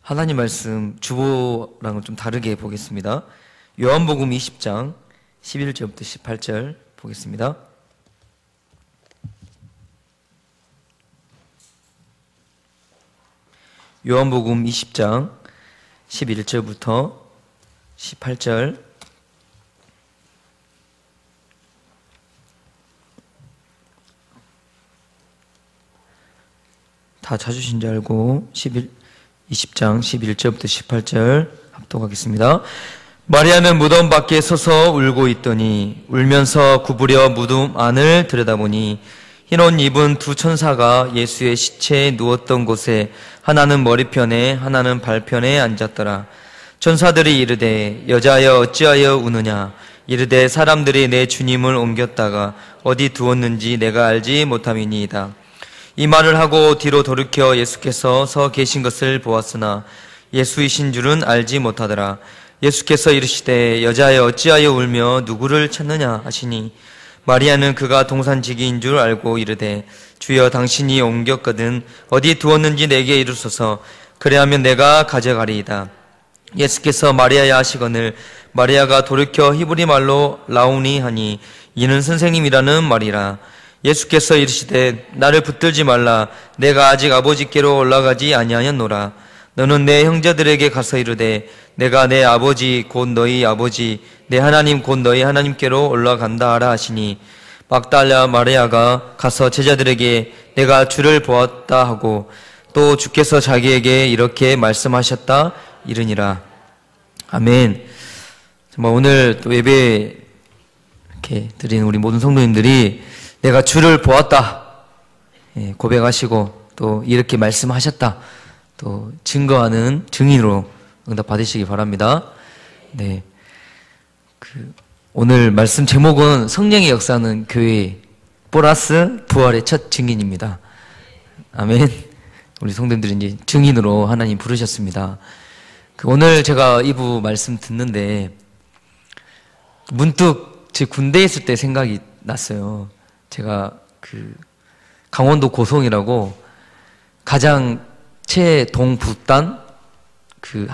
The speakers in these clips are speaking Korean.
하나님 말씀 주보랑은 좀 다르게 보겠습니다. 요한복음 20장 11절부터 18절 보겠습니다. 요한복음 20장 11절부터 18절. 다 찾으신 줄 알고 20장 11절부터 18절 합독하겠습니다. 마리아는 무덤 밖에 서서 울고 있더니 울면서 구부려 무덤 안을 들여다보니 흰 옷 입은 두 천사가 예수의 시체에 누웠던 곳에 하나는 머리편에 하나는 발편에 앉았더라. 천사들이 이르되 여자여 어찌하여 우느냐. 이르되 사람들이 내 주님을 옮겼다가 어디 두었는지 내가 알지 못함이니이다. 이 말을 하고 뒤로 돌이켜 예수께서 서 계신 것을 보았으나 예수이신 줄은 알지 못하더라. 예수께서 이르시되 여자여 어찌하여 울며 누구를 찾느냐 하시니 마리아는 그가 동산지기인 줄 알고 이르되 주여 당신이 옮겼거든 어디 두었는지 내게 이르소서. 그래하면 내가 가져가리이다. 예수께서 마리아야 하시거늘 마리아가 돌이켜 히브리 말로 라우니 하니 이는 선생님이라는 말이라. 예수께서 이르시되 나를 붙들지 말라. 내가 아직 아버지께로 올라가지 아니하였노라. 너는 내 형제들에게 가서 이르되 내가 내 아버지 곧 너희 아버지 내 하나님 곧 너희 하나님께로 올라간다 하라 하시니 막달라 마리아가 가서 제자들에게 내가 주를 보았다 하고 또 주께서 자기에게 이렇게 말씀하셨다 이르니라. 아멘. 정말 오늘 또 예배 이렇게 드린 우리 모든 성도님들이 내가 주를 보았다 고백하시고 또 이렇게 말씀하셨다 또 증거하는 증인으로 응답 받으시기 바랍니다. 네, 오늘 말씀 제목은 성령의 역사는 교회 플러스 부활의 첫 증인입니다. 아멘. 우리 성도님들이 이제 증인으로 하나님 부르셨습니다. 오늘 제가 이부 말씀 듣는데 문득 제 군대에 있을 때 생각이 났어요. 제가 강원도 고성이라고 가장 최동북단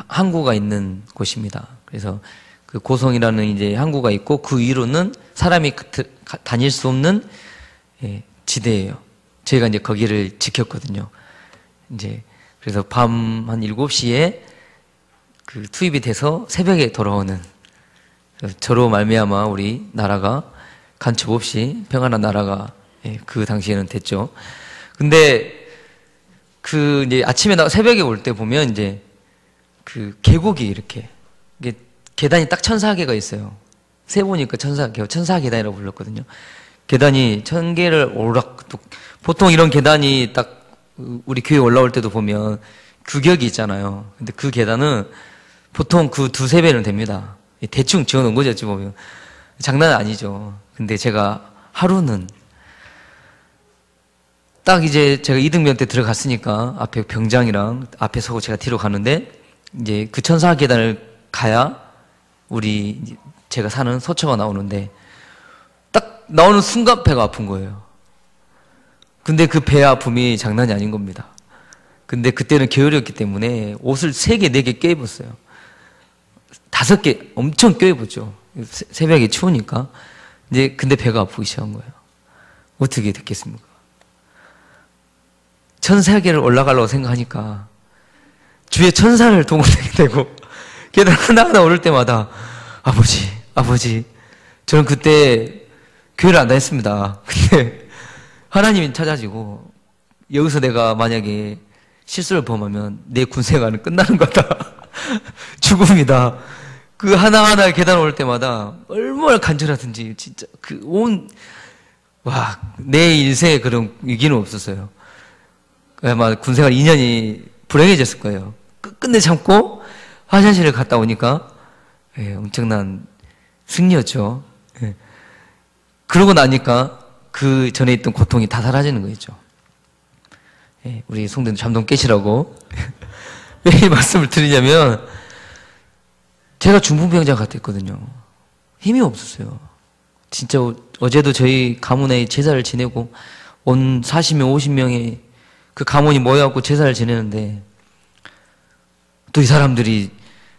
항구가 있는 곳입니다. 그래서 그 고성이라는 이제 항구가 있고 그 위로는 사람이 다닐 수 없는 지대예요. 저희가 이제 거기를 지켰거든요. 이제 그래서 밤 한 7시에 투입이 돼서 새벽에 돌아오는 저로 말미암아 우리 나라가 간첩 없이 평안한 나라가 그 당시에는 됐죠. 근데 이제 아침에 새벽에 올 때 보면 이제 계곡이 이렇게 이게 계단이 딱 1004개가 있어요. 세 보니까 천사 계단이라고 불렀거든요. 계단이 1000개를 오르락 보통 이런 계단이 딱 우리 교회 올라올 때도 보면 규격이 있잖아요. 근데 그 계단은 보통 그 두세 배는 됩니다. 대충 지어놓은 거죠, 어찌 보면. 장난 아니죠. 근데 제가 하루는 딱 이제 제가 이등병 때 들어갔으니까 앞에 병장이랑 앞에 서고 제가 뒤로 가는데 이제 그 천사 계단을 가야 제가 사는 서초가 나오는데 딱 나오는 순간 배가 아픈 거예요. 근데 그 배 아픔이 장난이 아닌 겁니다. 근데 그때는 겨울이었기 때문에 옷을 3개, 4개 껴입었어요. 5개 엄청 껴입었죠. 새벽에 추우니까. 근데 배가 아프기 시작한 거예요. 어떻게 됐겠습니까? 1004개를 올라가려고 생각하니까 주위에 천사를 동원하게 되고 계단 하나하나 오를 때마다 아버지 저는 그때 교회를 안 다녔습니다. 근데 하나님이 찾아지고 여기서 내가 만약에 실수를 범하면 내 군생활은 끝나는 거다. 죽음이다. 그 하나하나 계단 올 때마다 얼마나 간절하든지 진짜 내 인생에 그런 위기는 없었어요. 아마 군생활 2년이 불행해졌을 거예요. 끝내 참고 화장실에 갔다 오니까 엄청난 승리였죠. 그러고 나니까 그 전에 있던 고통이 다 사라지는 거였죠. 우리 성도님 잠 좀 깨시라고. 왜 이 말씀을 드리냐면 제가 중풍병자 같았거든요. 힘이 없었어요. 진짜 어제도 저희 가문에 제사를 지내고 온 40명, 50명의 그 가문이 모여갖고 제사를 지내는데 또 이 사람들이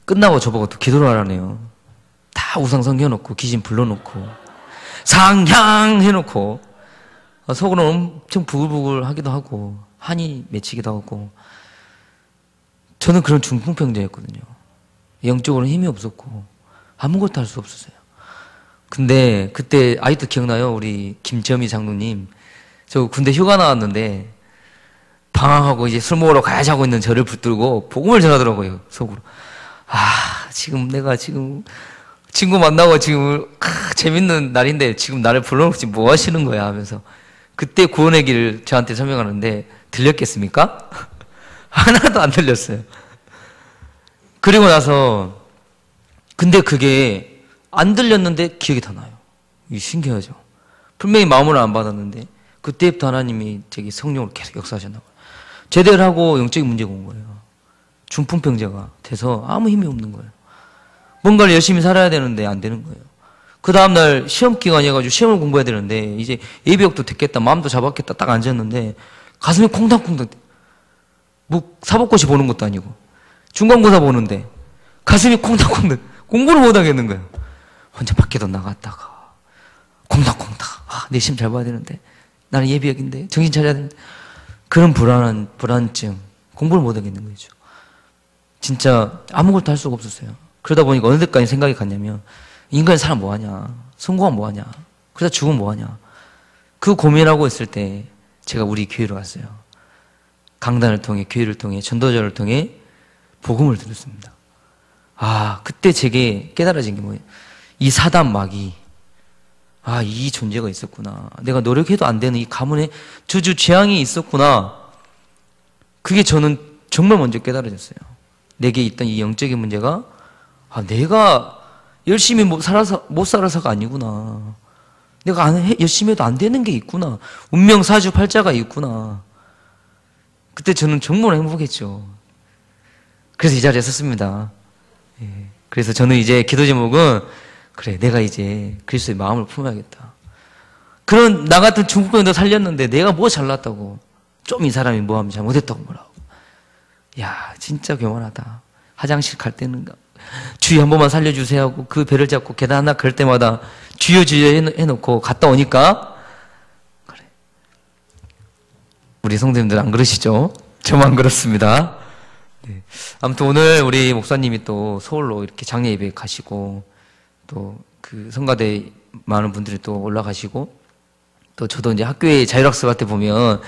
끝나고 저보고 또 기도를 하라네요. 다 우상 섬겨놓고 귀신 불러놓고 상향 해놓고 속으로 엄청 부글부글 하기도 하고 한이 맺히기도 하고. 저는 그런 중풍병자였거든요. 영적으로는 힘이 없었고 아무것도 할 수 없었어요. 근데 그때 아직도 기억나요. 우리 김점희 장로님, 저 군대 휴가 나왔는데 방황하고 이제 술 먹으러 가야지 하고 있는 저를 붙들고 복음을 전하더라고요. 속으로. 지금 내가 지금 친구 만나고 지금 재밌는 날인데 지금 나를 불러놓고 지금 뭐 하시는 거야 하면서 그때 구원의 길을 저한테 설명하는데 들렸겠습니까? 하나도 안 들렸어요. 그리고 나서 근데 그게 안 들렸는데 기억이 다 나요. 이게 신기하죠. 분명히 마음을 안 받았는데 그때부터 하나님이 제게 성령으로 계속 역사하셨나 봐요. 제대를 하고 영적인 문제가 온 거예요. 중풍병자가 돼서 아무 힘이 없는 거예요. 뭔가를 열심히 살아야 되는데 안 되는 거예요. 그 다음날 시험 기간이어가지고 시험을 공부해야 되는데 이제 예비역도 됐겠다, 마음도 잡았겠다 딱 앉았는데 가슴이 콩닥콩닥. 뭐 사법고시 보는 것도 아니고 중간고사 보는데 가슴이 콩닥콩닥. 공부를 못 하겠는 거예요. 혼자 밖에도 나갔다가 콩닥콩닥. 내 시험 잘 봐야 되는데 나는 예비역인데 정신 차려야 되는데 그런 불안증, 공부를 못 하겠는 거죠. 진짜 아무것도 할 수가 없었어요. 그러다 보니까 어느 데까지 생각이 갔냐면 인간이 살아 뭐하냐, 성공하면 뭐하냐, 그러다 죽으면 뭐하냐. 그 고민하고 있을 때 제가 우리 교회로 왔어요. 강단을 통해, 교회를 통해, 전도자를 통해 복음을 들었습니다. 그때 제게 깨달아진 게 뭐예요? 이 사단 마귀, 이 존재가 있었구나. 내가 노력해도 안 되는 이 가문에 저주 재앙이 있었구나. 그게 저는 정말 먼저 깨달아졌어요. 내게 있던 이 영적인 문제가 내가 열심히 못 살아서가 아니구나. 내가 열심히 해도 안 되는 게 있구나. 운명 사주팔자가 있구나. 그때 저는 정말 행복했죠. 그래서 이 자리에 섰습니다. 그래서 저는 이제 기도 제목은 그래, 내가 이제 그리스도의 마음을 품어야겠다. 그런 나 같은 중풍병도 살렸는데 내가 뭐 잘났다고, 좀 이 사람이 뭐 하면 잘못했다고 뭐라고. 야, 진짜 교만하다. 화장실 갈 때는 주여 한 번만 살려주세요 하고 그 배를 잡고 계단 하나 걸 때마다 주여 주여 해놓고 갔다 오니까 그래. 우리 성도님들 안 그러시죠? 저만 그렇습니다. 네. 아무튼 오늘 우리 목사님이 또 서울로 이렇게 장례 예배 가시고 또 그 성가대 많은 분들이 또 올라가시고 또 저도 이제 학교에 자율학습 할 때 보면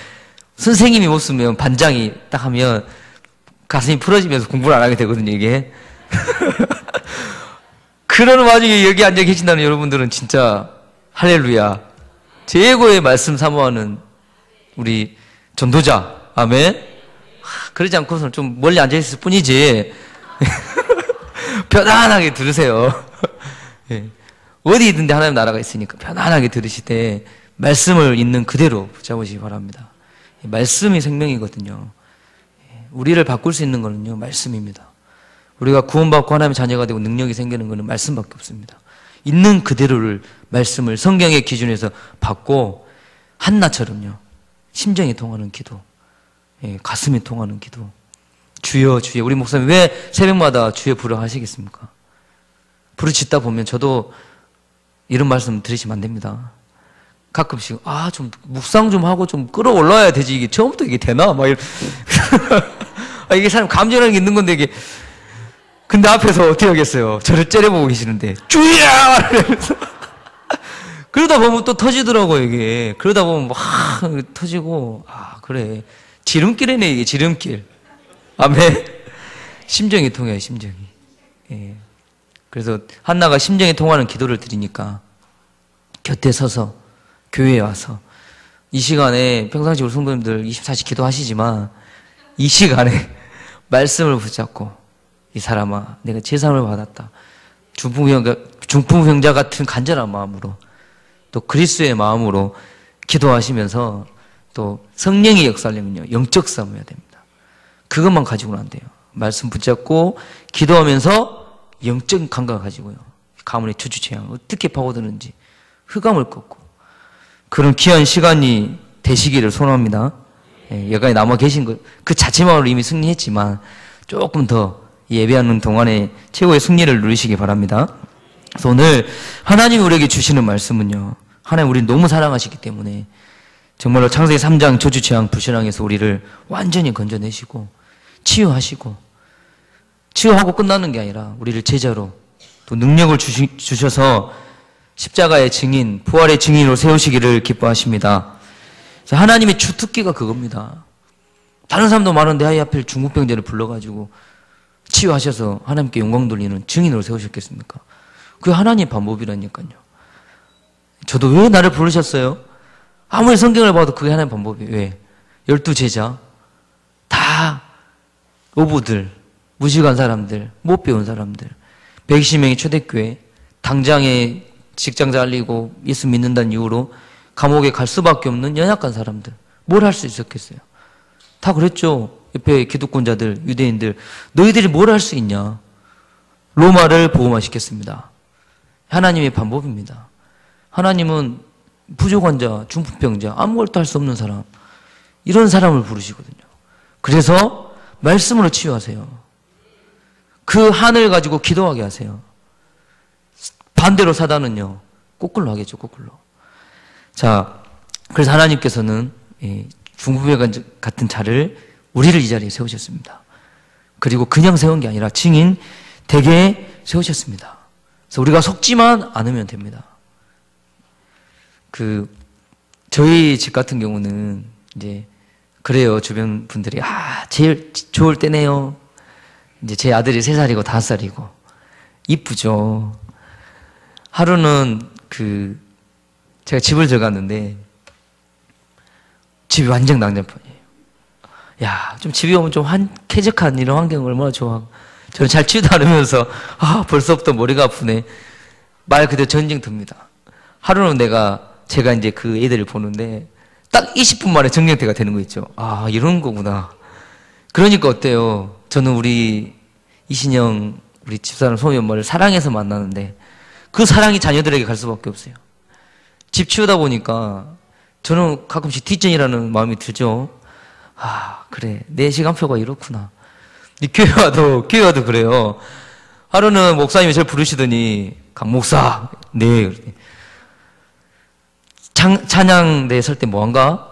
선생님이 못 쓰면 반장이 딱 하면 가슴이 풀어지면서 공부를 안 하게 되거든요, 이게. 그런 와중에 여기 앉아 계신다는 여러분들은 진짜 할렐루야. 최고의 말씀 사모하는 우리 전도자. 아멘. 그러지 않고서는 좀 멀리 앉아 있을 뿐이지. 편안하게 들으세요. 예. 어디 있는데 하나님 나라가 있으니까 편안하게 들으시되 말씀을 있는 그대로 붙잡으시기 바랍니다. 말씀이 생명이거든요. 우리를 바꿀 수 있는 거는요, 말씀입니다. 우리가 구원받고 하나님의 자녀가 되고 능력이 생기는 거는 말씀밖에 없습니다. 있는 그대로를, 말씀을 성경의 기준에서 받고 한나처럼요, 심정이 통하는 기도, 가슴이 통하는 기도. 주여 주여. 우리 목사님 왜 새벽마다 주여 부르 하시겠습니까? 부르짖다 보면 저도 이런 말씀 들으시면 안 됩니다. 가끔씩 좀 묵상 좀 하고 좀 끌어올라야 되지, 이게 처음부터 이게 되나? 막 이런. 이게 사람 감정이라는 게 있는 건데 이게. 근데 앞에서 어떻게 하겠어요? 저를 째려보고 계시는데 주여! 이러면서 그러다 보면 또 터지더라고요, 이게. 그러다 보면 막 터지고, 그래, 지름길이네, 이게 지름길. 아멘. 심정이 통해요, 심정이. 예. 그래서 한나가 심정이 통하는 기도를 드리니까 곁에 서서 교회에 와서 이 시간에 평상시 우리 성도님들 24시 기도하시지만 이 시간에 말씀을 붙잡고 이 사람아, 내가 제사함을 받았다. 중풍병자 같은 간절한 마음으로 또 그리스도의 마음으로 기도하시면서 또 성령의 역사하려면요, 영적 싸움 해야 됩니다. 그것만 가지고는 안 돼요. 말씀 붙잡고 기도하면서 영적 감각을 가지고요, 가문의 저주 재앙 어떻게 파고드는지 흑암을 꺾고 그런 귀한 시간이 되시기를 소원합니다. 여기까지 남아 계신 것 그 자체만으로 이미 승리했지만 조금 더 예배하는 동안에 최고의 승리를 누리시기 바랍니다. 그래서 오늘 하나님이 우리에게 주시는 말씀은요, 하나님 우리를 너무 사랑하시기 때문에 정말로 창세기 3장 저주 재앙 불신앙에서 우리를 완전히 건져내시고 치유하시고, 치유하고 끝나는 게 아니라 우리를 제자로 또 능력을 주셔서 십자가의 증인, 부활의 증인으로 세우시기를 기뻐하십니다. 하나님의 주특기가 그겁니다. 다른 사람도 많은데 아예 하필 중국병자를 불러가지고 치유하셔서 하나님께 영광 돌리는 증인으로 세우셨겠습니까? 그게 하나님의 방법이라니까요. 저도 왜 나를 부르셨어요? 아무리 성경을 봐도 그게 하나님의 방법이에요. 왜? 12제자 다 어부들, 무식한 사람들, 못 배운 사람들, 120명의 초대교회, 당장에 직장 잘리고 예수 믿는다는 이유로 감옥에 갈 수밖에 없는 연약한 사람들, 뭘 할 수 있었겠어요? 다 그랬죠. 옆에 기득권자들, 유대인들, 너희들이 뭘 할 수 있냐? 로마를 보호만시켰습니다. 하나님의 방법입니다. 하나님은 부족한 자, 중풍병자, 아무것도 할 수 없는 사람, 이런 사람을 부르시거든요. 그래서 말씀으로 치유하세요. 그 한을 가지고 기도하게 하세요. 반대로 사단은요, 거꾸로 하겠죠, 거꾸로. 자, 그래서 하나님께서는 중풍병자 같은 자를, 우리를 이 자리에 세우셨습니다. 그리고 그냥 세운 게 아니라 증인 되게 세우셨습니다. 그래서 우리가 속지만 않으면 됩니다. 저희 집 같은 경우는 이제 그래요. 주변 분들이 제일 좋을 때네요. 이제 제 아들이 3살이고 5살이고 이쁘죠. 하루는 제가 집을 들어갔는데 집이 완전 낭장판이에요. 야, 좀 집에 오면 좀 쾌적한 이런 환경 얼마나 좋아. 저는 잘 치우다 않으면서 벌써부터 머리가 아프네. 말 그대로 전쟁터입니다. 하루는 제가 이제 그 애들을 보는데 딱 20분 만에 정령태가 되는 거 있죠. 이런 거구나. 그러니까 어때요? 저는 우리 이신영, 우리 집사람 소미 엄마를 사랑해서 만나는데 그 사랑이 자녀들에게 갈 수밖에 없어요. 집 치우다 보니까 저는 가끔씩 뒷전이라는 마음이 들죠. 그래. 내 시간표가 이렇구나. 이 교회 와도 그래요. 하루는 목사님이 저를 부르시더니, 강 목사, 네. 찬양대 설 때 뭐 한가?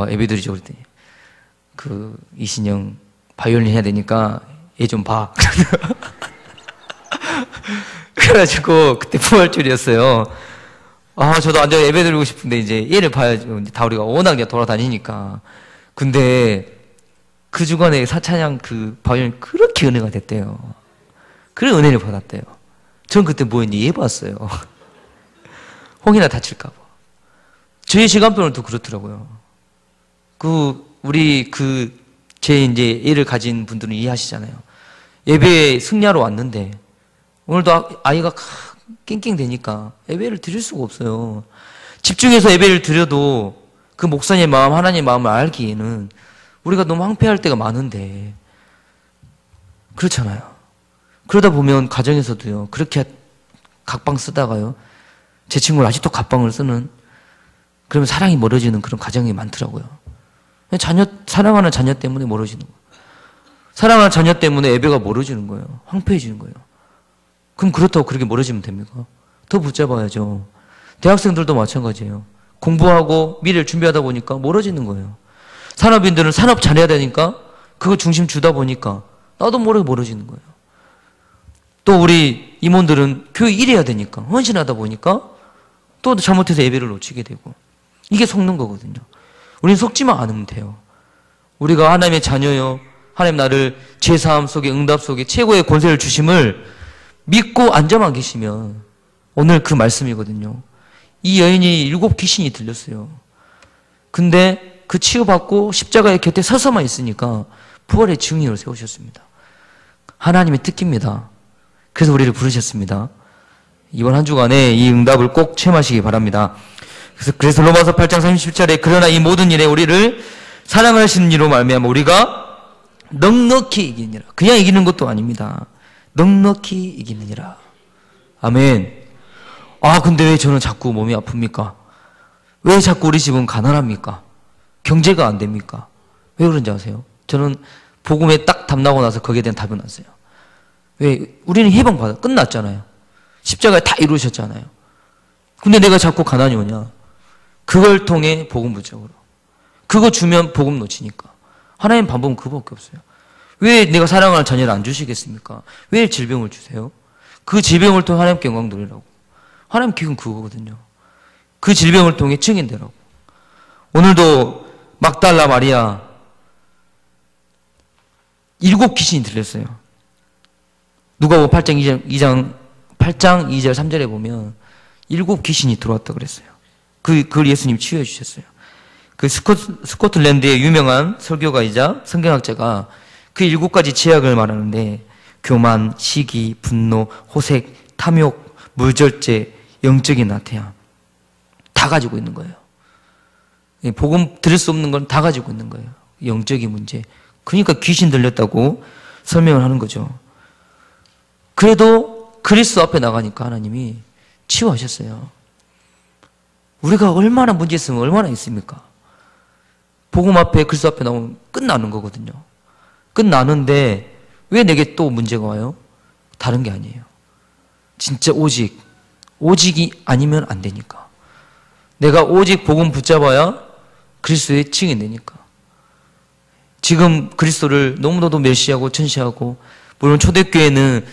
예배드리죠. 그랬더니, 이신영 바이올린 해야 되니까 얘 좀 봐. 그래가지고, 그때 부활절이었어요. 저도 완전 예배드리고 싶은데, 이제 얘를 봐야죠. 다 우리가 워낙 이제 돌아다니니까. 근데, 그 주간에 사찬양 바이올린 그렇게 은혜가 됐대요. 그래 은혜를 받았대요. 전 그때 뭐 했니? 얘 봤어요. 혹이나 다칠까봐. 저희 시간표는 또 그렇더라고요. 제 이제 애를 가진 분들은 이해하시잖아요. 예배에 승리하러 왔는데, 오늘도 아이가 낑낑대니까 예배를 드릴 수가 없어요. 집중해서 예배를 드려도 그 목사님의 마음, 하나님의 마음을 알기에는 우리가 너무 황폐할 때가 많은데, 그렇잖아요. 그러다 보면 가정에서도요, 그렇게 각방 쓰다가요, 제 친구는 아직도 각방을 쓰는, 그러면 사랑이 멀어지는 그런 가정이 많더라고요. 사랑하는 자녀 때문에 멀어지는 거예요. 사랑하는 자녀 때문에 예배가 멀어지는 거예요. 황폐해지는 거예요. 그럼 그렇다고 그렇게 멀어지면 됩니까? 더 붙잡아야죠. 대학생들도 마찬가지예요. 공부하고 미래를 준비하다 보니까 멀어지는 거예요. 산업인들은 산업 잘해야 되니까 그거 중심 주다 보니까 나도 모르게 멀어지는 거예요. 또 우리 임원들은 교회 일해야 되니까 헌신하다 보니까 또 잘못해서 예배를 놓치게 되고, 이게 속는 거거든요. 우리는 속지만 않으면 돼요. 우리가 하나님의 자녀요, 하나님 나를 제 삶 속에, 응답 속에 최고의 권세를 주심을 믿고 앉아만 계시면, 오늘 그 말씀이거든요. 이 여인이 7 귀신이 들렸어요. 근데 그 치유받고 십자가의 곁에 서서만 있으니까 부활의 증인으로 세우셨습니다. 하나님의 뜻입니다. 그래서 우리를 부르셨습니다. 이번 한 주간에 이 응답을 꼭 체험하시기 바랍니다. 그래서 로마서 8장 37절에 그러나 이 모든 일에 우리를 사랑하시는 이로 말미암아 우리가 넉넉히 이기느니라. 그냥 이기는 것도 아닙니다. 넉넉히 이기느니라. 아멘. 근데 왜 저는 자꾸 몸이 아픕니까? 왜 자꾸 우리 집은 가난합니까? 경제가 안 됩니까? 왜 그런지 아세요? 저는 복음에 딱 탐나고 나서 거기에 대한 답이 났어요. 왜? 우리는 해방받아 끝났잖아요. 십자가에 다 이루셨잖아요. 근데 내가 자꾸 가난이 오냐? 그걸 통해 복음 부적으로. 그거 주면 복음 놓치니까. 하나님 방법은 그거밖에 없어요. 왜 내가 사랑하는 자녀를 안 주시겠습니까? 왜 질병을 주세요? 그 질병을 통해 하나님께 영광 돌리라고. 하나님 기은 그거거든요. 그 질병을 통해 증인되라고. 오늘도 막달라 마리아 7 귀신이 들렸어요. 누가복음 8장 2절 3절에 보면 7 귀신이 들어왔다 그랬어요. 그걸 예수님 치유해 주셨어요. 그 스코틀랜드의 유명한 설교가이자 성경학자가 그 7가지 제약을 말하는데 교만, 시기, 분노, 호색, 탐욕, 무절제, 영적인 나태함 다 가지고 있는 거예요. 복음 들을 수 없는 건 다 가지고 있는 거예요. 영적인 문제. 그러니까 귀신 들렸다고 설명을 하는 거죠. 그래도 그리스도 앞에 나가니까 하나님이 치유하셨어요. 우리가 얼마나 문제 있으면 얼마나 있습니까? 복음 앞에 그리스도 앞에 나오면 끝나는 거거든요. 끝나는데 왜 내게 또 문제가 와요? 다른 게 아니에요. 진짜 오직이 아니면 안 되니까. 내가 오직 복음 붙잡아야 그리스도의 증인 되니까. 지금 그리스도를 너무나도 멸시하고 천시하고, 물론 초대교회는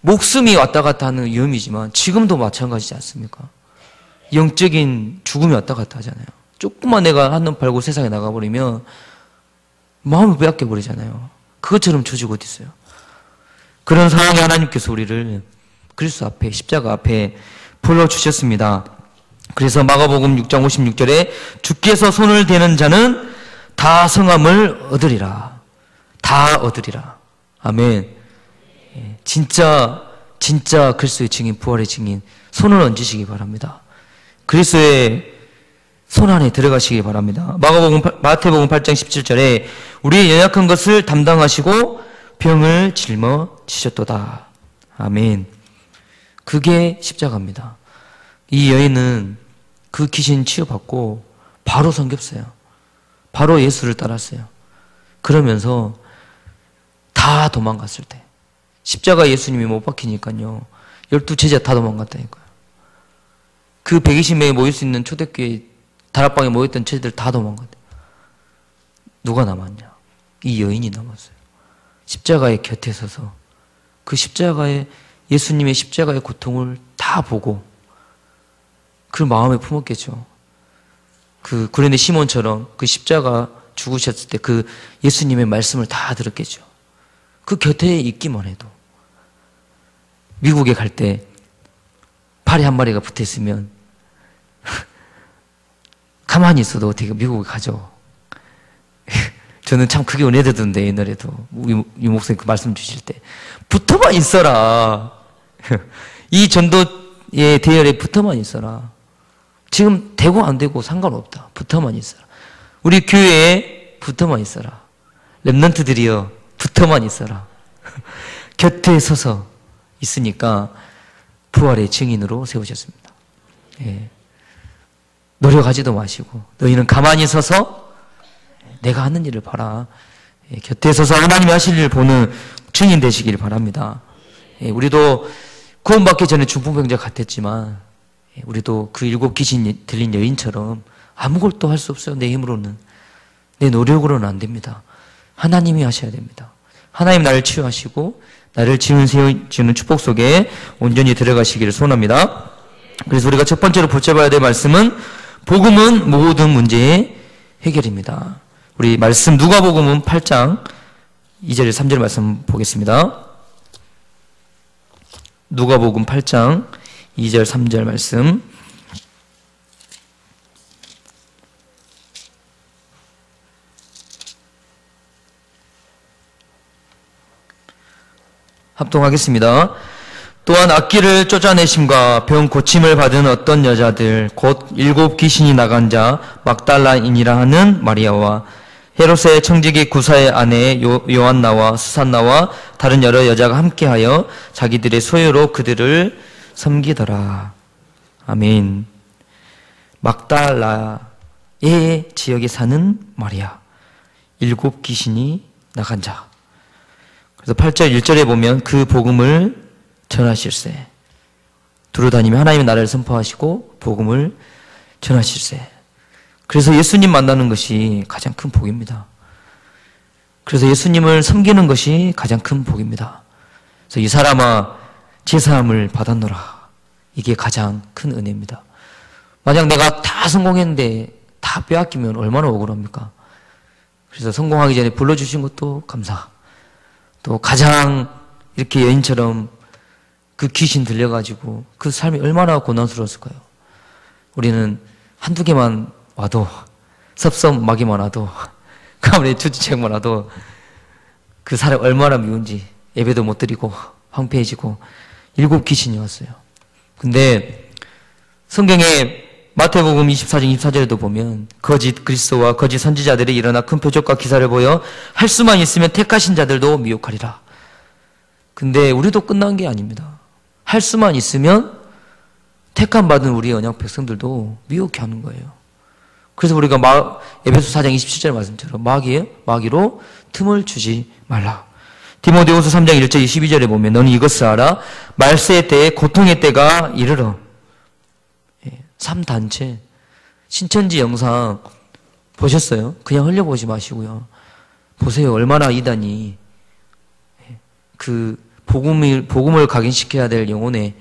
목숨이 왔다 갔다 하는 위험이지만 지금도 마찬가지지 않습니까? 영적인 죽음이 왔다 갔다 하잖아요. 조금만 내가 한눈 팔고 세상에 나가버리면 마음을 빼앗겨버리잖아요. 그것처럼 조직 어디 있어요? 그런 상황에 하나님께서 우리를 그리스도 앞에, 십자가 앞에 불러주셨습니다. 그래서 마가복음 6장 56절에 주께서 손을 대는 자는 다 성함을 얻으리라. 다 얻으리라. 아멘. 진짜 그리스도의 증인, 부활의 증인 손을 얹으시기 바랍니다. 그리스도의 손 안에 들어가시기 바랍니다. 마태복음 8장 17절에 우리의 연약한 것을 담당하시고 병을 짊어지셨도다. 아멘. 그게 십자가입니다. 이 여인은 그 귀신 치유받고 바로 섬겼어요. 바로 예수를 따랐어요. 그러면서 다 도망갔을 때 십자가 예수님이 못 박히니까요 12제자 다 도망갔다니까요. 그 120명이 모일 수 있는 초대교회 다락방에 모였던 제자들 다 도망갔대요. 누가 남았냐? 이 여인이 남았어요. 십자가의 곁에 서서 그 십자가의 예수님의 십자가의 고통을 다 보고 그 마음에 품었겠죠. 그 구레네 시몬처럼 그 십자가 죽으셨을 때 그 예수님의 말씀을 다 들었겠죠. 그 곁에 있기만 해도 미국에 갈 때 파리 한 마리가 붙어 있으면 가만히 있어도 어떻게 미국에 가죠. 저는 참 그게 은혜되던데 옛날에도 이 목사님 그 말씀 주실 때 붙어만 있어라. 이 전도의 대열에 붙어만 있어라. 지금 되고 안 되고 상관없다. 붙어만 있어라. 우리 교회에 붙어만 있어라. 랩런트들이여 붙어만 있어라. 곁에 서서 있으니까 부활의 증인으로 세우셨습니다. 예. 노력하지도 마시고 너희는 가만히 서서 내가 하는 일을 봐라. 예. 곁에 서서 하나님이 하실 일을 보는 증인 되시길 바랍니다. 예. 우리도 구원받기 전에 중풍병자 같았지만 우리도 그 7 귀신 들린 여인처럼 아무것도 할 수 없어요. 내 힘으로는. 내 노력으로는 안 됩니다. 하나님이 하셔야 됩니다. 하나님 나를 치유하시고 나를 지는 축복 속에 온전히 들어가시기를 소원합니다. 그래서 우리가 첫 번째로 붙잡아야 될 말씀은 복음은 모든 문제의 해결입니다. 우리 말씀 누가복음은 8장 2절 3절 말씀 보겠습니다. 누가복음 8장 2절 3절 말씀 합동하겠습니다. 또한 악기를 쫓아내심과 병 고침을 받은 어떤 여자들 곧 7 귀신이 나간 자 막달라인이라 하는 마리아와 헤롯의 청지기 구사의 아내 요한나와 수산나와 다른 여러 여자가 함께하여 자기들의 소유로 그들을 섬기더라. 아멘. 막달라의 지역에 사는 마리아 7 귀신이 나간 자 그래서 8절 1절에 보면 그 복음을 전하실세. 두루 다니며 하나님의 나라를 선포하시고 복음을 전하실세. 그래서 예수님 만나는 것이 가장 큰 복입니다. 그래서 예수님을 섬기는 것이 가장 큰 복입니다. 그래서 이 사람아 제사함을 받았노라. 이게 가장 큰 은혜입니다. 만약 내가 다 성공했는데 다 빼앗기면 얼마나 억울합니까? 그래서 성공하기 전에 불러주신 것도 감사. 또 가장 이렇게 여인처럼 그 귀신 들려가지고 그 삶이 얼마나 고난스러웠을까요? 우리는 한두 개만 와도 섭섭마귀만 와도 가문에 주지책만 와도 그 사람 얼마나 미운지 예배도 못 드리고 황폐해지고 7 귀신이 왔어요. 근데 성경에 마태복음 24장 24절에도 보면 거짓 그리스도와 거짓 선지자들이 일어나 큰 표적과 기사를 보여 할 수만 있으면 택하신 자들도 미혹하리라. 근데 우리도 끝난 게 아닙니다. 할 수만 있으면 택함 받은 우리 언약 백성들도 미혹해 하는 거예요. 그래서 우리가 에베소 4장 27절 말씀처럼 마귀로 틈을 주지 말라. 디모데후서 3장 1절 22절에 보면 너는 이것을 알아 말세의 때에 고통의 때가 이르러. 3단체 신천지 영상 보셨어요? 그냥 흘려보지 마시고요. 보세요. 얼마나 이단이 그 복음을 각인시켜야 될 영혼의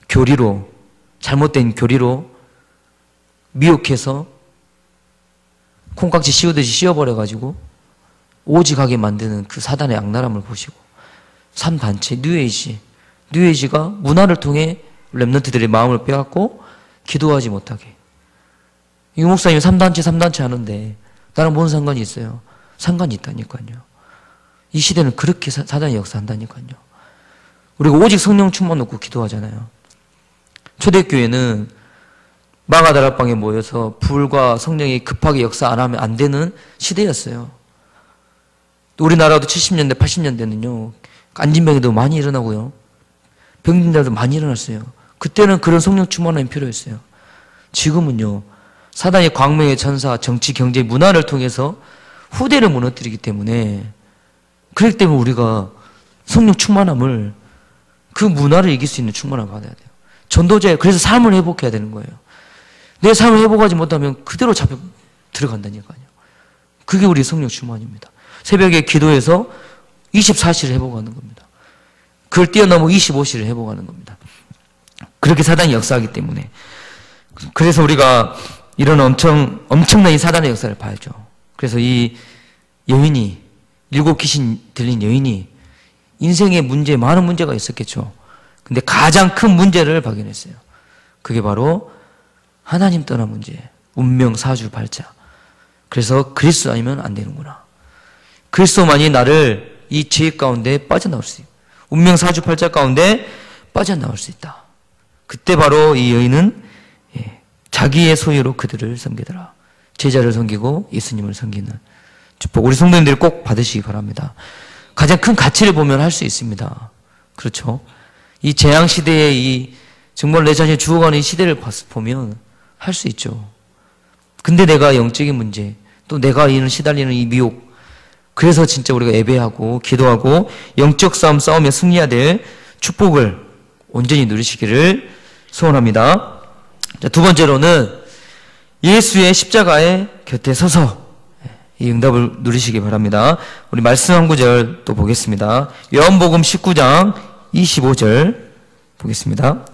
교리로 잘못된 교리로 미혹해서 콩깍지 씌우듯이 씌워버려가지고 오직하게 만드는 그 사단의 악랄함을 보시고 3단체 뉴에이지가 문화를 통해 렘넌트들의 마음을 빼앗고 기도하지 못하게. 이 목사님이 3단체 하는데 나랑 뭔 상관이 있어요? 상관이 있다니까요. 이 시대는 그렇게 사단이 역사한다니까요. 우리가 오직 성령 충만 놓고 기도하잖아요. 초대교회는 마가다락방에 모여서 불과 성령이 급하게 역사 안 하면 안 되는 시대였어요. 우리나라도 70년대, 80년대는요, 안진병에도 많이 일어나고요. 병진자도 많이 일어났어요. 그때는 그런 성령 충만함이 필요했어요. 지금은요, 사단이 광명의 천사, 정치, 경제, 문화를 통해서 후대를 무너뜨리기 때문에, 그렇기 때문에 우리가 성령 충만함을, 그 문화를 이길 수 있는 충만함을 받아야 돼요. 전도자예요. 그래서 삶을 회복해야 되는 거예요. 내 삶을 회복하지 못하면 그대로 잡혀 들어간다니까요. 그게 우리 성령 충만입니다. 새벽에 기도해서 24시를 회복하는 겁니다. 그걸 뛰어넘어 25시를 회복하는 겁니다. 그렇게 사단이 역사하기 때문에. 그래서 우리가 이런 엄청난 이 사단의 역사를 봐야죠. 그래서 이 여인이, 7 귀신 들린 여인이 인생의 문제, 많은 문제가 있었겠죠. 근데 가장 큰 문제를 발견했어요. 그게 바로 하나님 떠난 문제, 운명, 사주, 발자. 그래서 그리스도 아니면 안 되는구나. 그리스도만이 나를 이 죄 가운데 빠져나올 수 있다. 운명, 사주, 발자 가운데 빠져나올 수 있다. 그때 바로 이 여인은 자기의 소유로 그들을 섬기더라. 제자를 섬기고 예수님을 섬기는 축복. 우리 성도님들이 꼭 받으시기 바랍니다. 가장 큰 가치를 보면 할 수 있습니다. 그렇죠? 이 재앙시대에 이 정말 내 자신이 죽어가는 이 시대를 보면 할 수 있죠. 근데 내가 영적인 문제, 또 내가 시달리는 이 미혹, 그래서 진짜 우리가 예배하고 기도하고 영적 싸움 싸우며 승리해야 될 축복을 온전히 누리시기를 소원합니다. 자, 두 번째로는 예수의 십자가의 곁에 서서 이 응답을 누리시기 바랍니다. 우리 말씀 한 구절 또 보겠습니다. 요한복음 19장 25절 보겠습니다.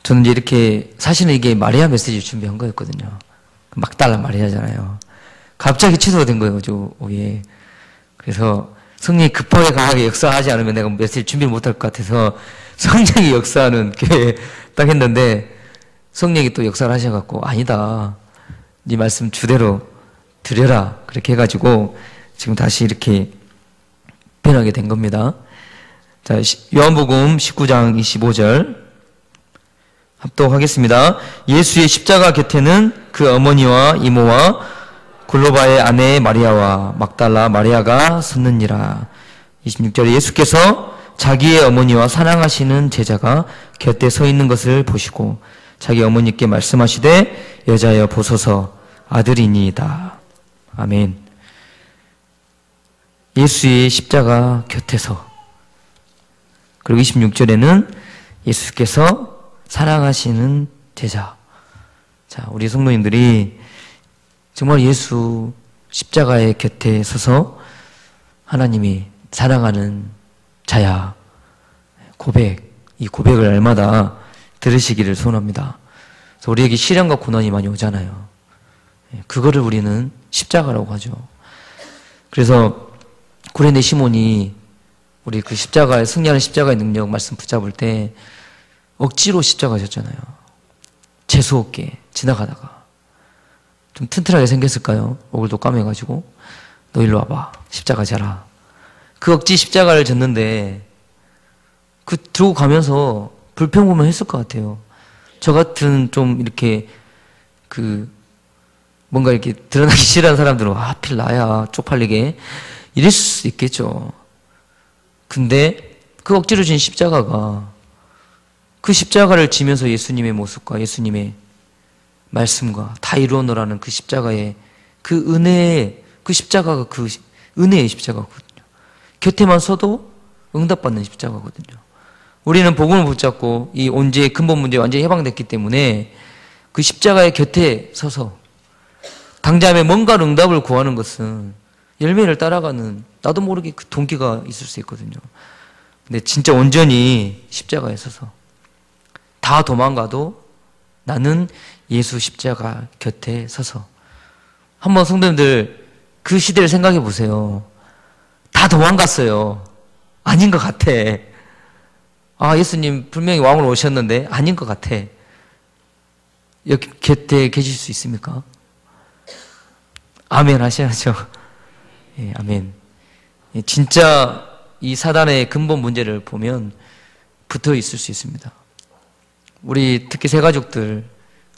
저는 이제 이렇게, 사실은 이게 마리아 메시지 준비한 거였거든요. 막달라 마리아잖아요. 갑자기 취소가 된 거예요, 오후에. 그래서 성령이 급하게 강하게 역사하지 않으면 내가 메시지 준비를 못할 것 같아서 성령이 역사하는 교회에 딱 했는데 성령이 또 역사를 하셔갖고 아니다. 네 말씀 주대로 드려라. 그렇게 해가지고 지금 다시 이렇게 변하게 된 겁니다. 자, 요한복음 19장 25절 합독하겠습니다. 예수의 십자가 곁에는 그 어머니와 이모와 골로바의 아내 마리아와 막달라 마리아가 섰느니라. 26절에 예수께서 자기의 어머니와 사랑하시는 제자가 곁에 서 있는 것을 보시고 자기 어머니께 말씀하시되 여자여 보소서 아들이니이다. 아멘. 예수의 십자가 곁에서, 그리고 26절에는 예수께서 사랑하시는 제자. 자, 우리 성도님들이 정말 예수 십자가의 곁에 서서 하나님이 사랑하는 자야, 이 고백을 날마다 들으시기를 소원합니다. 그래서 우리에게 시련과 고난이 많이 오잖아요. 그거를 우리는 십자가라고 하죠. 그래서 구레네 시몬이 우리 그 십자가의, 승리하는 십자가의 능력 말씀 붙잡을 때 억지로 십자가 졌잖아요. 재수없게 지나가다가. 좀 튼튼하게 생겼을까요? 얼굴도 까매가지고 너 일로 와봐, 십자가 져라. 그 억지 십자가를 졌는데 그 들고 가면서 불평불만 했을 것 같아요. 저 같은 좀 이렇게 뭔가 이렇게 드러나기 싫어하는 사람들은 하필 나야 쪽팔리게 이럴 수 있겠죠. 근데 그 억지로 진 십자가가, 그 십자가를 지면서 예수님의 모습과 예수님의 말씀과 다 이루어놓으라는 그 십자가의 그 은혜의, 그 십자가가 그 은혜의 십자가거든요. 곁에만 서도 응답받는 십자가거든요. 우리는 복음을 붙잡고 이 온죄의 근본 문제에 완전히 해방됐기 때문에 그 십자가의 곁에 서서 당장에 뭔가를 응답을 구하는 것은 열매를 따라가는, 나도 모르게 그 동기가 있을 수 있거든요. 근데 진짜 온전히 십자가에 서서 다 도망가도 나는 예수 십자가 곁에 서서, 한번 성도님들 그 시대를 생각해 보세요. 다 도망갔어요. 아닌 것 같아. 아, 예수님 분명히 왕으로 오셨는데 아닌 것 같아. 여기 곁에 계실 수 있습니까? 아멘 하셔야죠. 예, 아멘. 예, 진짜 이 사단의 근본 문제를 보면 붙어 있을 수 있습니다. 우리 특히 새가족들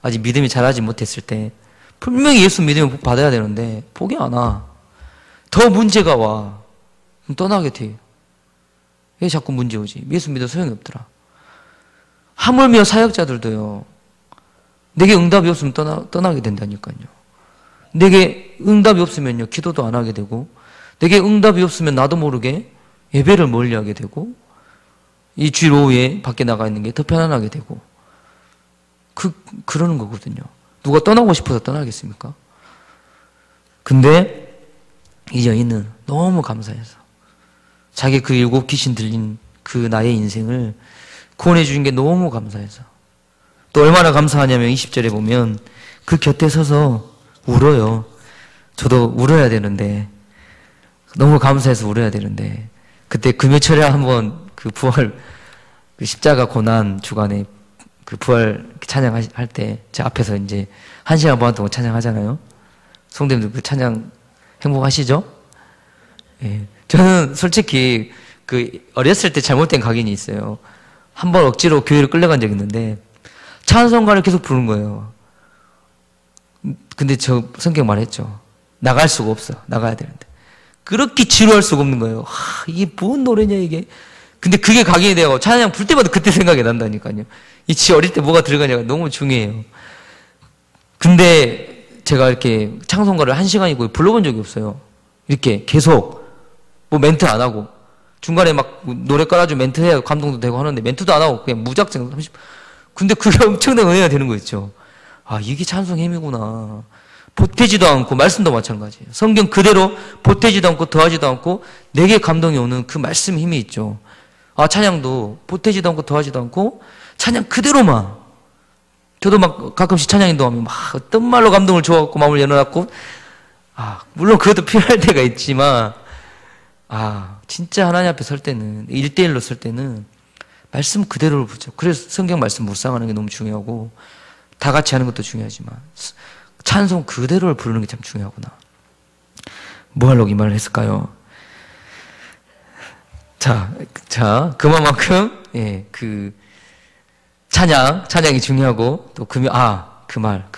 아직 믿음이 자라지 못했을 때 분명히 예수 믿으면 복 받아야 되는데 복이 안 와. 더 문제가 와. 그럼 떠나게 돼. 왜 자꾸 문제 오지? 예수 믿어 소용이 없더라. 하물며 사역자들도요. 내게 응답이 없으면 떠나게 된다니까요. 내게 응답이 없으면요, 기도도 안 하게 되고, 내게 응답이 없으면 나도 모르게 예배를 멀리하게 되고, 이 주일 오후에 밖에 나가 있는 게 더 편안하게 되고, 그러는 거거든요. 누가 떠나고 싶어서 떠나겠습니까? 근데 이 여인은 너무 감사해서 자기 그 7 귀신 들린 그 나의 인생을 구원해 주신 게 너무 감사해서, 또 얼마나 감사하냐면 20절에 보면 그 곁에 서서 울어요. 저도 울어야 되는데, 너무 감사해서 울어야 되는데, 그때 금요철에 한번 그 부활, 그 십자가 고난 주간에 그 부활 찬양할 때 제 앞에서 이제 1시간 반 동안 찬양하잖아요. 성도님들 그 찬양 행복하시죠? 예. 저는 솔직히 그 어렸을 때 잘못된 각인이 있어요. 한번 억지로 교회를 끌려간 적이 있는데 찬송가를 계속 부르는 거예요. 근데 저 성경 말했죠. 나갈 수가 없어. 나가야 되는데. 그렇게 지루할 수가 없는 거예요. 이게 뭔 노래냐 이게. 근데 그게 각인이 되고 찬양 부를 때마다 그때 생각이 난다니까요. 이 지 어릴 때 뭐가 들어가냐가 너무 중요해요. 근데 제가 이렇게 찬송가를 1시간이고 불러본 적이 없어요. 이렇게 계속 뭐 멘트 안 하고 중간에 막 노래 깔아주면 멘트 해야 감동도 되고 하는데 멘트도 안 하고 그냥 무작정 30. 근데 그게 엄청난 은혜가 되는 거 있죠. 아, 이게 찬송의 힘이구나. 보태지도 않고 말씀도 마찬가지예요. 성경 그대로 보태지도 않고 더하지도 않고 내게 감동이 오는 그 말씀 힘이 있죠. 아, 찬양도 보태지도 않고 더하지도 않고 찬양 그대로만. 저도 막 가끔씩 찬양 인도하면 막 어떤 말로 감동을 줘갖고 마음을 열어놨고, 아, 물론 그것도 필요할 때가 있지만, 아, 진짜 하나님 앞에 설 때는, 1대1로 설 때는 말씀 그대로를 붙여. 그래서 성경 말씀 묵상하는 게 너무 중요하고, 다 같이 하는 것도 중요하지만, 찬송 그대로를 부르는 게 참 중요하구나. 뭐 하려고 이 말을 했을까요? 자, 그만큼, 예, 찬양이 중요하고, 또 그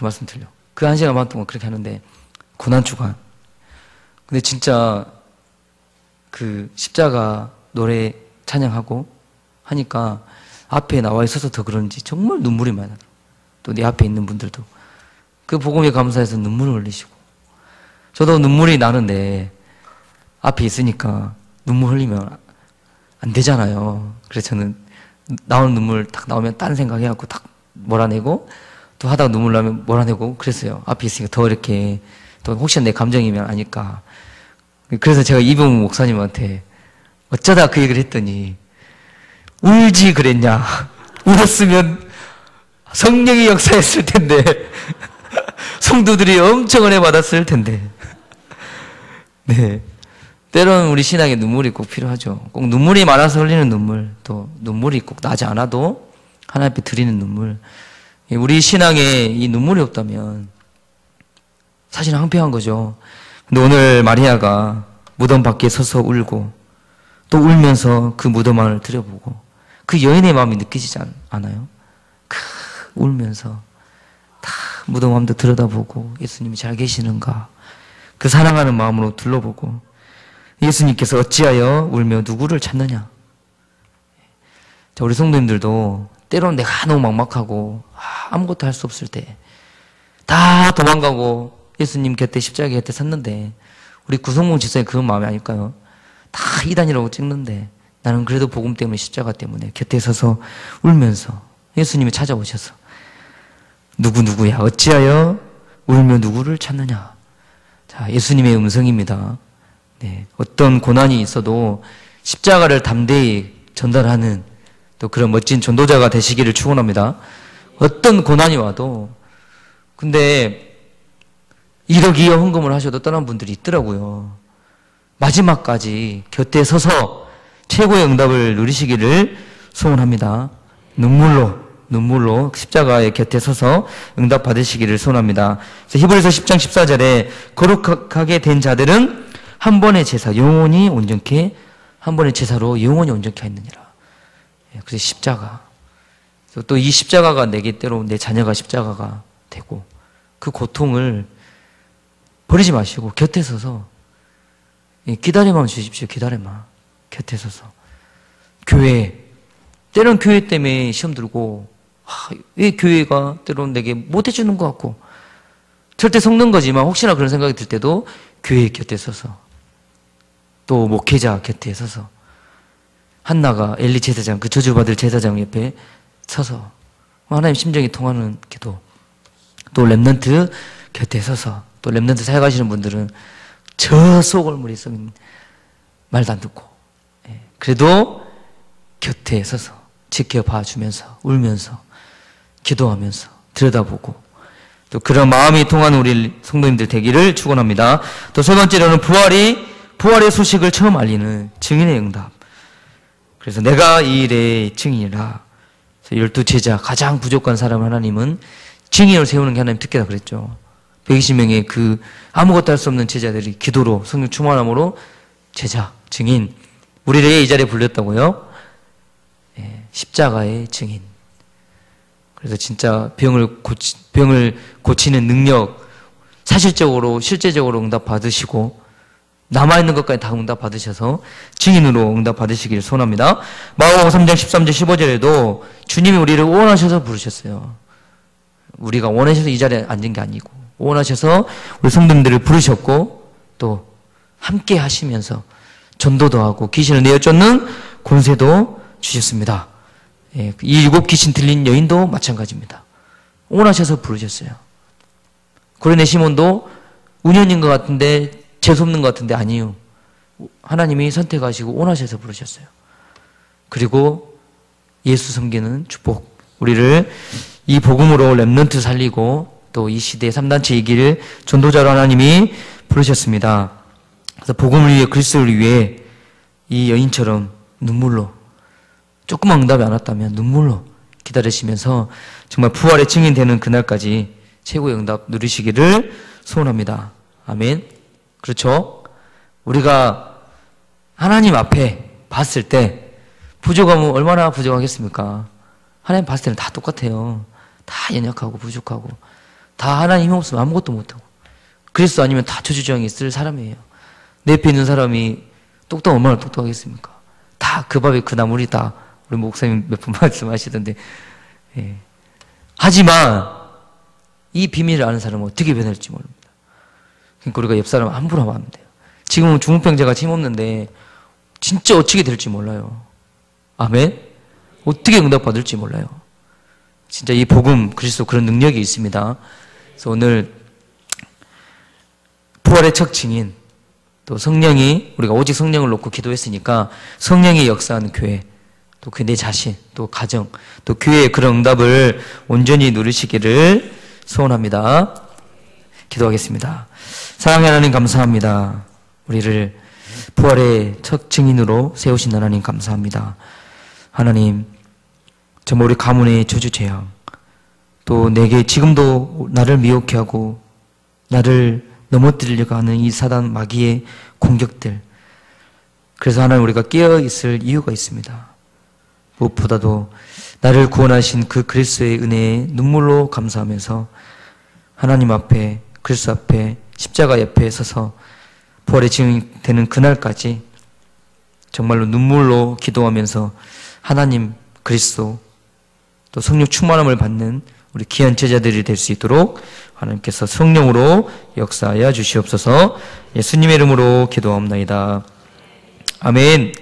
말씀 틀려. 그 1시간 반 동안 그렇게 하는데, 고난주간. 근데 진짜, 그 십자가 노래 찬양하고 하니까 앞에 나와 있어서 더 그런지 정말 눈물이 많이 나더라고요. 또 내 앞에 있는 분들도 그 복음에 감사해서 눈물을 흘리시고, 저도 눈물이 나는데 앞에 있으니까 눈물 흘리면 안 되잖아요. 그래서 저는 나오는 눈물 딱 나오면 딴 생각해갖고 딱 몰아내고, 또 하다가 눈물 나면 몰아내고 그랬어요. 앞에 있으니까 더 이렇게, 또 혹시 내 감정이면 아니까. 그래서 제가 이병우 목사님한테 어쩌다 그 얘기를 했더니, 울지 그랬냐, 울었으면 성령이 역사했을 텐데 성도들이 엄청 은혜 받았을 텐데. 네, 때로는 우리 신앙에 눈물이 꼭 필요하죠. 꼭 눈물이 많아서 흘리는 눈물, 또 눈물이 꼭 나지 않아도 하나님 앞에 드리는 눈물. 우리 신앙에 이 눈물이 없다면 사실 황폐한 거죠. 근데 오늘 마리아가 무덤 밖에 서서 울고, 또 울면서 그 무덤 안을 들여보고, 그 여인의 마음이 느끼지지 않아요? 울면서 다 무덤 안도 들여다보고, 예수님이 잘 계시는가, 그 사랑하는 마음으로 둘러보고, 예수님께서 어찌하여 울며 누구를 찾느냐. 자, 우리 성도님들도 때로는 내가 너무 막막하고 아무것도 할 수 없을 때 다 도망가고 예수님 곁에, 십자가 곁에 섰는데, 우리 구성공 지성의 그런 마음이 아닐까요? 다 이단이라고 찍는데 나는 그래도 복음 때문에, 십자가 때문에 곁에 서서 울면서 예수님이 찾아오셔서 누구야 어찌하여 울며 누구를 찾느냐. 자, 예수님의 음성입니다. 네, 어떤 고난이 있어도 십자가를 담대히 전달하는 또 그런 멋진 전도자가 되시기를 축원합니다. 어떤 고난이 와도. 근데 1억 2억 헌금을 하셔도 떠난 분들이 있더라고요. 마지막까지 곁에 서서 최고의 응답을 누리시기를 소원합니다. 눈물로 십자가의 곁에 서서 응답 받으시기를 소원합니다. 히브리서 10장 14절에 거룩하게 된 자들은 한 번의 제사, 영원히 온전케, 한 번의 제사로 영원히 온전케 하였느니라. 그래서 십자가. 또 이 십자가가 내게 때로 내 자녀가 십자가가 되고, 그 고통을 버리지 마시고 곁에 서서 기다림만 주십시오. 기다림만. 곁에 서서. 교회. 때론 교회 때문에 시험 들고, 왜 교회가 때론 내게 못해주는 것 같고, 절대 속는 거지만 혹시나 그런 생각이 들 때도 교회 곁에 서서, 또 목회자 곁에 서서, 한나가 엘리 제사장, 그 저주받을 제사장 옆에 서서 하나님 심정이 통하는 기도, 또 렘넌트 곁에 서서, 또 렘넌트 사역하시는 분들은 저 소골물이 썩은 말도 안 듣고, 그래도 곁에 서서 지켜봐 주면서, 울면서, 기도하면서, 들여다보고, 또 그런 마음이 통하는 우리 성도님들 되기를 축원합니다. 또 세 번째로는 부활의 소식을 처음 알리는 증인의 응답. 그래서 내가 이 일의 증인이라. 12제자 가장 부족한 사람 하나님은 증인을 세우는 게 하나님 특기다 그랬죠. 120명의 그 아무것도 할 수 없는 제자들이 기도로, 성령 충만함으로 제자, 증인, 우리를 이 자리에 불렸다고요? 십자가의 증인. 그래서 진짜 병을 고치는 능력, 사실적으로, 실제적으로 응답 받으시고, 남아있는 것까지 다 응답 받으셔서 증인으로 응답 받으시기를 소원합니다. 마가복음 3장 13절 15절에도 주님이 우리를 원하셔서 부르셨어요. 우리가 원하셔서 이 자리에 앉은 게 아니고, 원하셔서 우리 성도님들을 부르셨고, 또 함께 하시면서 전도도 하고 귀신을 내어 쫓는 권세도 주셨습니다. 이 7 귀신 들린 여인도 마찬가지입니다. 원하셔서 부르셨어요. 고레네 시몬도 운연인 것 같은데, 재수없는 것 같은데 아니요. 하나님이 선택하시고 원하셔서 부르셨어요. 그리고 예수 섬기는 축복. 우리를 이 복음으로 렘넌트 살리고, 또 이 시대의 3단체 이길 전도자로 하나님이 부르셨습니다. 그래서 복음을 위해, 그리스도를 위해 이 여인처럼 눈물로, 조금만 응답이 안 왔다면 눈물로 기다리시면서 정말 부활의 증인되는 그날까지 최고의 응답 누리시기를 소원합니다. 아멘. 그렇죠? 우리가 하나님 앞에 봤을 때 부족하면 얼마나 부족하겠습니까? 하나님 봤을 때는 다 똑같아요. 다 연약하고 부족하고, 다 하나님 힘 없으면 아무것도 못하고, 그리스도 아니면 다 저주정이 있을 사람이에요. 내 옆에 있는 사람이 얼마나 똑똑하겠습니까? 다 그 밥에 그 나물이다. 우리 목사님 몇 번 말씀하시던데. 하지만 이 비밀을 아는 사람은 어떻게 변할지 모릅니다. 그러니까 우리가 옆 사람 함부로 하면 안 돼요. 지금은 중풍병자가 힘없는데 진짜 어떻게 될지 몰라요. 아멘? 어떻게 응답받을지 몰라요. 진짜 이 복음, 그리스도 그런 능력이 있습니다. 그래서 오늘 부활의 첫 증인, 또 성령이, 우리가 오직 성령을 놓고 기도했으니까 성령이 역사하는 교회, 또 그 내 자신, 또 가정, 또 교회의 그런 응답을 온전히 누리시기를 소원합니다. 기도하겠습니다. 사랑하는 하나님 감사합니다. 우리를 부활의 첫 증인으로 세우신 하나님 감사합니다. 하나님, 정말 우리 가문의 저주재앙, 또 내게 지금도 나를 미혹해 하고 나를 넘어뜨리려고 하는 이 사단 마귀의 공격들, 그래서 하나님 우리가 깨어있을 이유가 있습니다. 무엇보다도 나를 구원하신 그 그리스도의 은혜에 눈물로 감사하면서 하나님 앞에, 그리스도 앞에, 십자가 옆에 서서 부활의 증인이 되는 그날까지 정말로 눈물로 기도하면서 하나님, 그리스도, 또 성령 충만함을 받는 우리 귀한 제자들이 될 수 있도록 하나님께서 성령으로 역사하여 주시옵소서. 예수님의 이름으로 기도하옵나이다. 아멘.